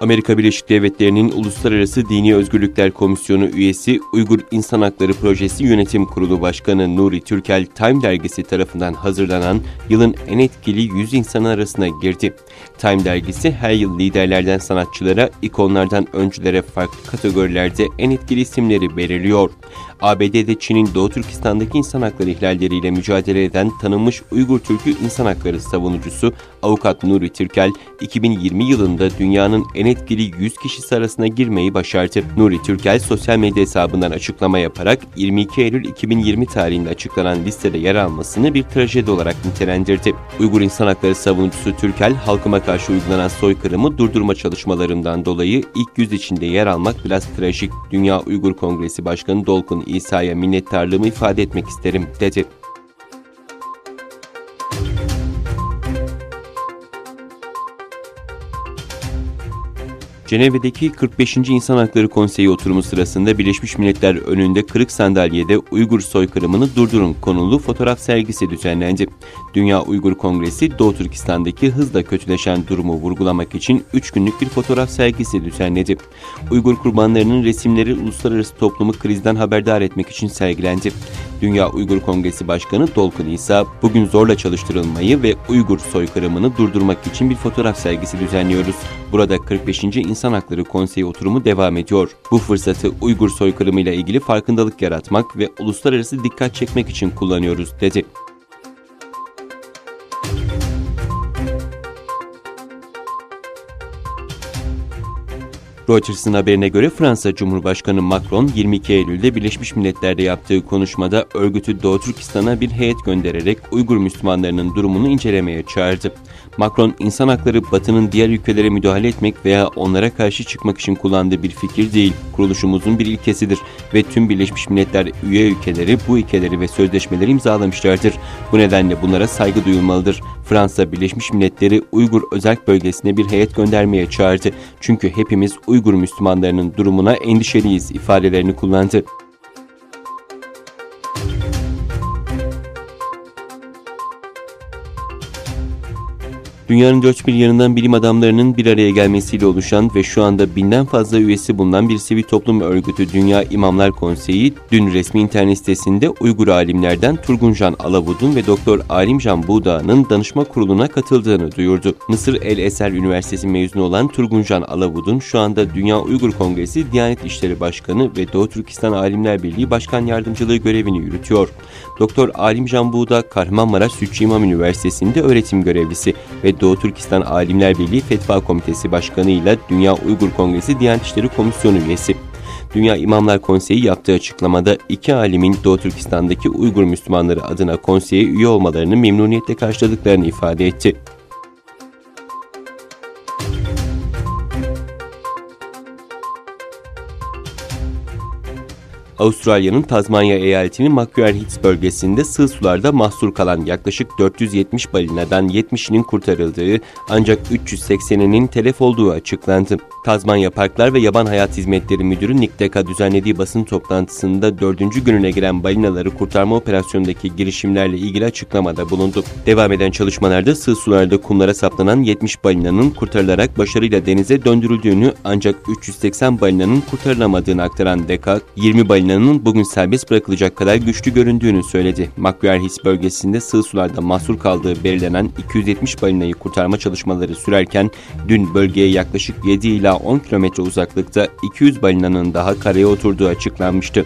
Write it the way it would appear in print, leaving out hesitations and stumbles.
Amerika Birleşik Devletleri'nin Uluslararası Dini Özgürlükler Komisyonu üyesi Uygur İnsan Hakları Projesi Yönetim Kurulu Başkanı Nuri Türkel, Time dergisi tarafından hazırlanan yılın en etkili 100 insanı arasına girdi. Time dergisi her yıl liderlerden sanatçılara, ikonlardan öncülere farklı kategorilerde en etkili isimleri belirliyor. ABD'de Çin'in Doğu Türkistan'daki insan hakları ihlalleriyle mücadele eden tanınmış Uygur Türk'ü insan hakları savunucusu avukat Nuri Türkel, 2020 yılında dünyanın en etkili 100 kişisi arasına girmeyi başardı. Nuri Türkel, sosyal medya hesabından açıklama yaparak 22 Eylül 2020 tarihinde açıklanan listede yer almasını bir trajedi olarak nitelendirdi. Uygur insan hakları savunucusu Türkel, halkıma karşı uygulanan soykırımı durdurma çalışmalarından dolayı ilk 100 içinde yer almak biraz trajik. Dünya Uygur Kongresi Başkanı Dolkun İsa'ya minnettarlığımı ifade etmek isterim, dedi. Cenevre'deki 45. İnsan Hakları Konseyi oturumu sırasında Birleşmiş Milletler önünde kırık sandalyede Uygur soykırımını durdurun konulu fotoğraf sergisi düzenlendi. Dünya Uygur Kongresi, Doğu Türkistan'daki hızla kötüleşen durumu vurgulamak için 3 günlük bir fotoğraf sergisi düzenledi. Uygur kurbanlarının resimleri uluslararası toplumu krizden haberdar etmek için sergilendi. Dünya Uygur Kongresi Başkanı Dolkun İsa, bugün zorla çalıştırılmayı ve Uygur soykırımını durdurmak için bir fotoğraf sergisi düzenliyoruz. Burada 45. İnsan Hakları Konseyi oturumu devam ediyor. Bu fırsatı Uygur soykırımıyla ilgili farkındalık yaratmak ve uluslararası dikkat çekmek için kullanıyoruz, dedi. Reuters'ın haberine göre Fransa Cumhurbaşkanı Macron 22 Eylül'de Birleşmiş Milletler'de yaptığı konuşmada örgütü Doğu Türkistan'a bir heyet göndererek Uygur Müslümanlarının durumunu incelemeye çağırdı. Macron, insan hakları Batı'nın diğer ülkelere müdahale etmek veya onlara karşı çıkmak için kullandığı bir fikir değil, kuruluşumuzun bir ilkesidir ve tüm Birleşmiş Milletler üye ülkeleri bu ilkeleri ve sözleşmeleri imzalamışlardır. Bu nedenle bunlara saygı duyulmalıdır. Fransa, Birleşmiş Milletleri Uygur Özerk Bölgesi'ne bir heyet göndermeye çağırdı. Çünkü hepimiz Uygur Müslümanlarının durumuna endişeliyiz ifadelerini kullandı. Dünyanın dört bir yanından bilim adamlarının bir araya gelmesiyle oluşan ve şu anda 1000'den fazla üyesi bulunan bir sivil toplum örgütü Dünya İmamlar Konseyi, dün resmi internet sitesinde Uygur alimlerden Turguncan Alavud'un ve Doktor Alimcan Buğdağ'ın danışma kuruluna katıldığını duyurdu. Mısır El Eser Üniversitesi mezunu olan Turguncan Alavud'un şu anda Dünya Uygur Kongresi Diyanet İşleri Başkanı ve Doğu Türkistan Alimler Birliği Başkan Yardımcılığı görevini yürütüyor. Doktor Alimcan Buğdağ, Kahramanmaraş Sütçü İmam Üniversitesi'nde öğretim görevlisi ve Doğu Türkistan Alimler Birliği Fetva Komitesi Başkanı ile Dünya Uygur Kongresi Diyanet İşleri Komisyonu üyesi. Dünya İmamlar Konseyi yaptığı açıklamada iki alimin Doğu Türkistan'daki Uygur Müslümanları adına konseye üye olmalarını memnuniyetle karşıladıklarını ifade etti. Avustralya'nın Tazmanya eyaletinin Macquarie Heads bölgesinde sığ sularda mahsur kalan yaklaşık 470 balinadan 70'inin kurtarıldığı ancak 380'inin telef olduğu açıklandı. Tazmanya Parklar ve Yaban Hayat Hizmetleri Müdürü Nick Deca düzenlediği basın toplantısında 4. gününe giren balinaları kurtarma operasyonundaki girişimlerle ilgili açıklamada bulundu. Devam eden çalışmalarda sığ sularda kumlara saplanan 70 balinanın kurtarılarak başarıyla denize döndürüldüğünü ancak 380 balinanın kurtarılamadığını aktaran Deca, 20 balinanın bugün serbest bırakılacak kadar güçlü göründüğünü söyledi. Macquarie Heads bölgesinde sığ sularda mahsur kaldığı belirlenen 270 balinayı kurtarma çalışmaları sürerken dün bölgeye yaklaşık 7 ila 10 kilometre uzaklıkta 200 balinanın daha karaya oturduğu açıklanmıştı.